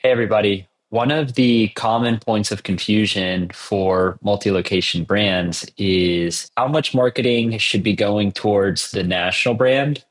Hey, everybody. One of the common points of confusion for multi-location brands is how much marketing should be going towards the national brand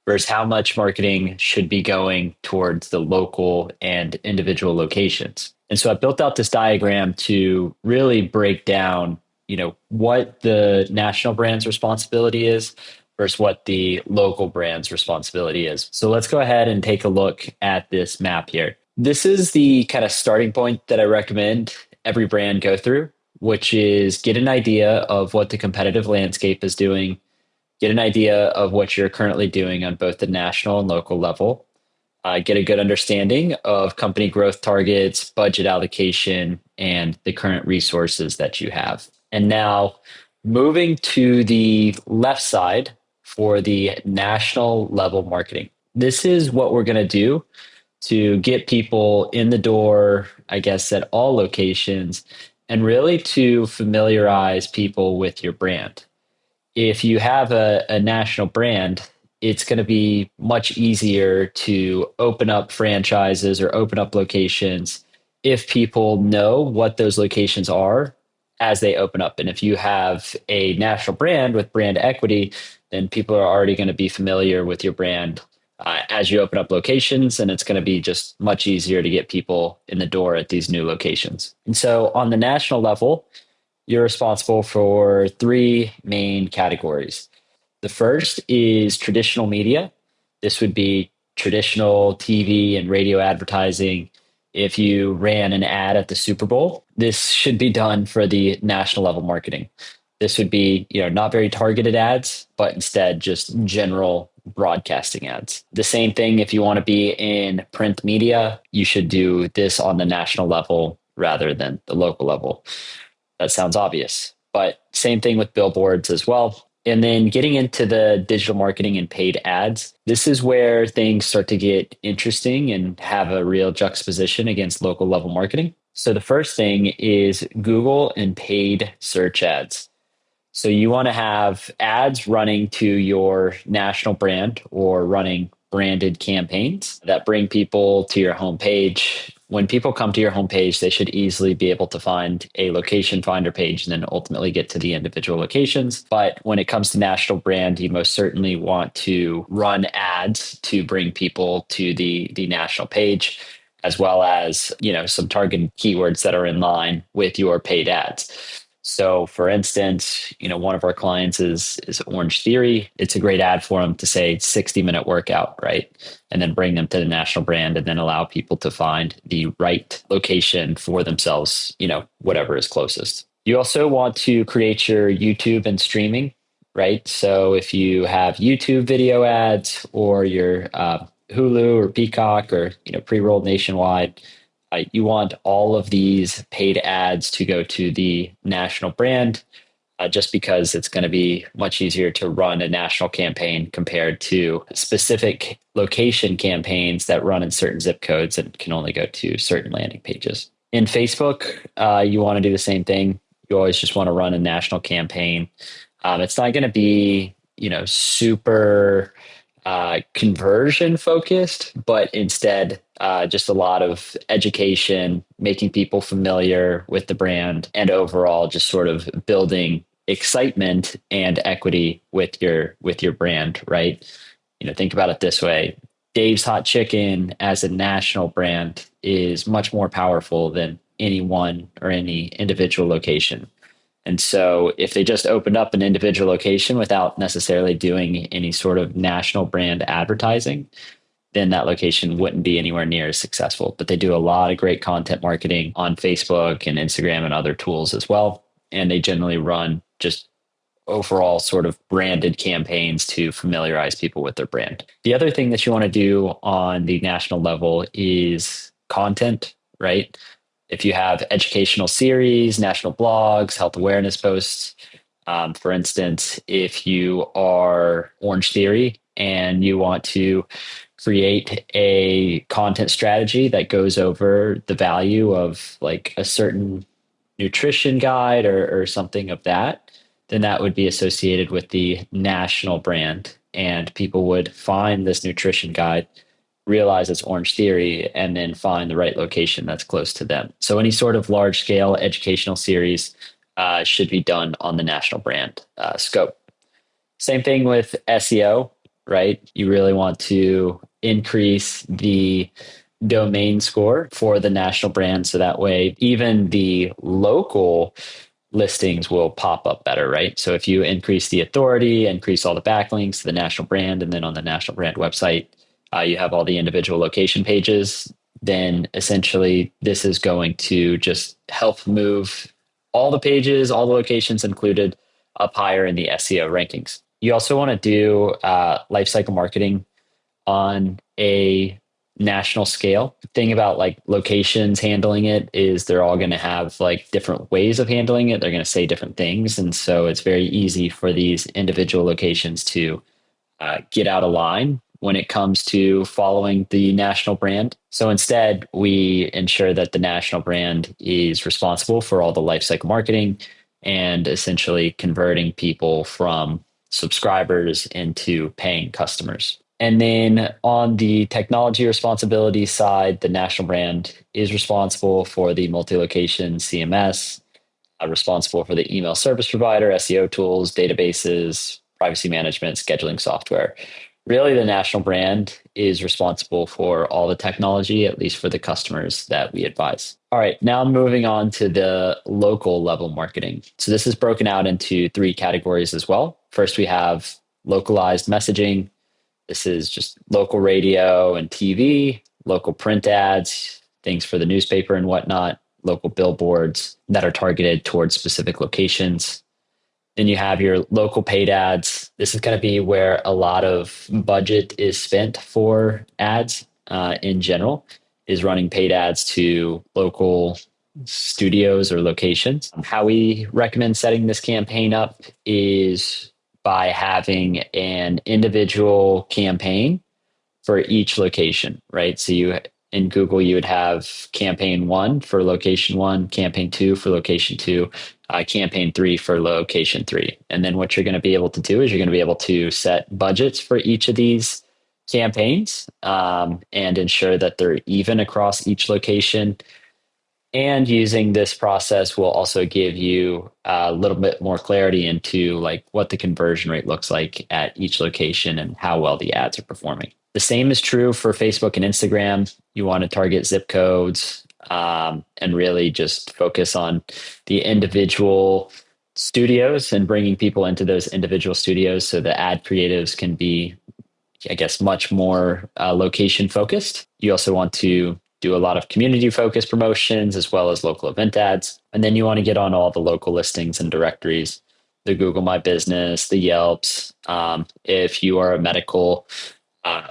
versus how much marketing should be going towards the local and individual locations. And so I built out this diagram to really break down, what the national brand's responsibility is versus what the local brand's responsibility is. So let's go ahead and take a look at this map here. This is the kind of starting point that I recommend every brand go through, which is get an idea of what the competitive landscape is doing, get an idea of what you're currently doing on both the national and local level, get a good understanding of company growth targets, budget allocation, and the current resources that you have. And now moving to the left side for the national level marketing. This is what we're going to do to get people in the door, I guess, at all locations, and really to familiarize people with your brand. If you have a national brand, it's going to be much easier to open up franchises or open up locations if people know what those locations are as they open up. And if you have a national brand with brand equity, then people are already going to be familiar with your brand as you open up locations, and it's going to be just much easier to get people in the door at these new locations. And so on the national level, you're responsible for three main categories. The first is traditional media. This would be traditional TV and radio advertising. If you ran an ad at the Super Bowl, this should be done for the national level marketing. This would be, not very targeted ads, but instead just general broadcasting ads. The same thing if you want to be in print media, you should do this on the national level rather than the local level. That sounds obvious, but same thing with billboards as well. And then getting into the digital marketing and paid ads, this is where things start to get interesting and have a real juxtaposition against local level marketing. So the first thing is Google and paid search ads. So you want to have ads running to your national brand or running branded campaigns that bring people to your homepage. When people come to your homepage, they should easily be able to find a location finder page and then ultimately get to the individual locations. But when it comes to national brand, you most certainly want to run ads to bring people to the national page, as well as, some targeted keywords that are in line with your paid ads. So for instance, one of our clients is Orange Theory. It's a great ad for them to say 60-minute workout, right? And then bring them to the national brand and then allow people to find the right location for themselves, whatever is closest. You also want to create your YouTube and streaming, right? So if you have YouTube video ads or your Hulu or Peacock or, pre-rolled nationwide, you want all of these paid ads to go to the national brand, just because it's going to be much easier to run a national campaign compared to specific location campaigns that run in certain zip codes and can only go to certain landing pages. In Facebook, you want to do the same thing. You always just want to run a national campaign. It's not going to be, super conversion focused, but instead just a lot of education, making people familiar with the brand, and overall just sort of building excitement and equity with your brand, right? Think about it this way. Dave's Hot Chicken as a national brand is much more powerful than any one or any individual location. And so if they just opened up an individual location without necessarily doing any sort of national brand advertising, then that location wouldn't be anywhere near as successful. But they do a lot of great content marketing on Facebook and Instagram and other tools as well. And they generally run just overall sort of branded campaigns to familiarize people with their brand. The other thing that you want to do on the national level is content, right? If you have educational series, national blogs, health awareness posts, for instance, if you are Orange Theory and you want to create a content strategy that goes over the value of like a certain nutrition guide or something of that, then that would be associated with the national brand. And people would find this nutrition guide realize it's Orange Theory and then find the right location that's close to them. So any sort of large scale educational series should be done on the national brand scope. Same thing with SEO, right? You really want to increase the domain score for the national brand. So that way, even the local listings will pop up better, right? So if you increase the authority, increase all the backlinks to the national brand, and then on the national brand website, you have all the individual location pages, then essentially this is going to just help move all the pages, all the locations included up higher in the SEO rankings. You also want to do lifecycle marketing on a national scale. The thing about like locations handling it is they're all going to have like different ways of handling it. They're going to say different things. And so it's very easy for these individual locations to get out of line when it comes to following the national brand. So instead, we ensure that the national brand is responsible for all the lifecycle marketing and essentially converting people from subscribers into paying customers. And then on the technology responsibility side, the national brand is responsible for the multi-location CMS, responsible for the email service provider, SEO tools, databases, privacy management, scheduling software. Really, the national brand is responsible for all the technology, at least for the customers that we advise. All right, now moving on to the local level marketing. So this is broken out into three categories as well. First, we have localized messaging. This is just local radio and TV, local print ads, things for the newspaper and whatnot, local billboards that are targeted towards specific locations. Then you have your local paid ads. This is going to be where a lot of budget is spent for ads in general, is running paid ads to local studios or locations. How we recommend setting this campaign up is by having an individual campaign for each location, right? So you in Google, you would have campaign 1 for location 1, campaign 2 for location 2, campaign 3 for location 3. And then what you're going to be able to do is you're going to be able to set budgets for each of these campaigns and ensure that they're even across each location. And using this process will also give you a little bit more clarity into like what the conversion rate looks like at each location and how well the ads are performing. The same is true for Facebook and Instagram. You want to target zip codes and really just focus on the individual studios and bringing people into those individual studios so the ad creatives can be, I guess, much more location focused. You also want to do a lot of community focused promotions as well as local event ads. And then you want to get on all the local listings and directories, the Google My Business, the Yelps. If you are a medical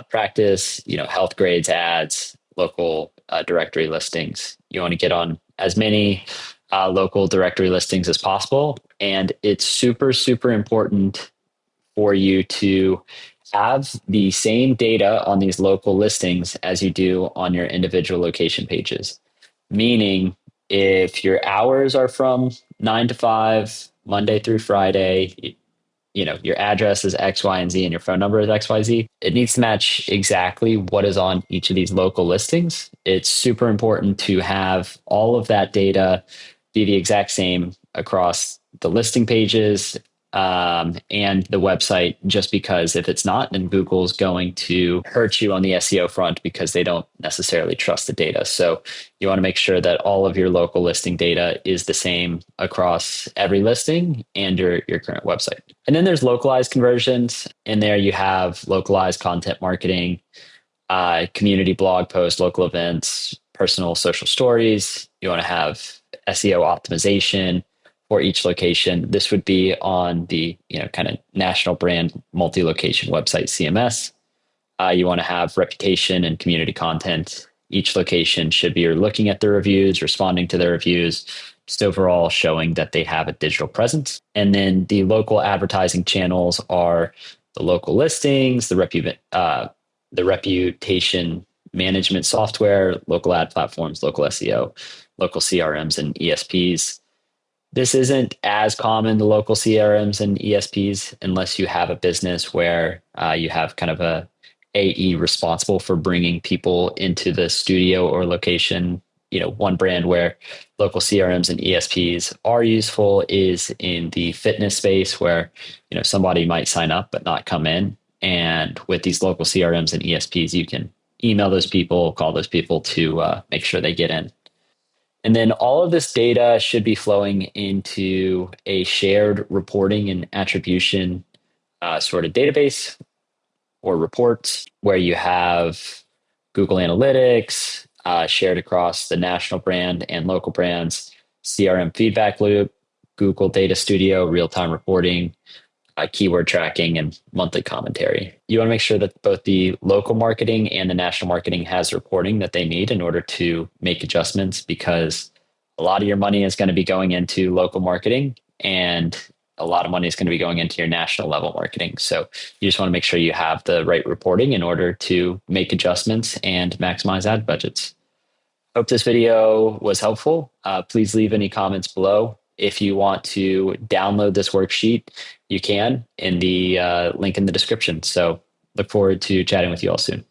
practice, health grades ads, local directory listings. You want to get on as many local directory listings as possible. And it's super, super important for you to have the same data on these local listings as you do on your individual location pages. Meaning, if your hours are from 9 to 5, Monday through Friday, your address is X, Y, and Z, and your phone number is X, Y, Z. It needs to match exactly what is on each of these local listings. It's super important to have all of that data be the exact same across the listing pages and the website, just because if it's not, then Google's going to hurt you on the SEO front because they don't necessarily trust the data. So you want to make sure that all of your local listing data is the same across every listing and your current website. And then there's localized conversions. In there you have localized content marketing, community blog posts, local events, personal social stories. You want to have SEO optimization for each location. This would be on the kind of national brand multi-location website CMS. You want to have reputation and community content. Each location should be looking at the reviews, responding to the reviews, just overall showing that they have a digital presence. And then the local advertising channels are the local listings, the reputation management software, local ad platforms, local SEO, local CRMs and ESPs. This isn't as common, the local CRMs and ESPs, unless you have a business where you have kind of a AE responsible for bringing people into the studio or location. One brand where local CRMs and ESPs are useful is in the fitness space where, somebody might sign up but not come in. And with these local CRMs and ESPs, you can email those people, call those people to make sure they get in. And then all of this data should be flowing into a shared reporting and attribution sort of database or reports where you have Google Analytics shared across the national brand and local brands, CRM feedback loop, Google Data Studio, real time reporting, keyword tracking, and monthly commentary. You want to make sure that both the local marketing and the national marketing has reporting that they need in order to make adjustments, because a lot of your money is going to be going into local marketing and a lot of money is going to be going into your national level marketing. So you just want to make sure you have the right reporting in order to make adjustments and maximize ad budgets. Hope this video was helpful. Please leave any comments below. If you want to download this worksheet, you can in the link in the description. So look forward to chatting with you all soon.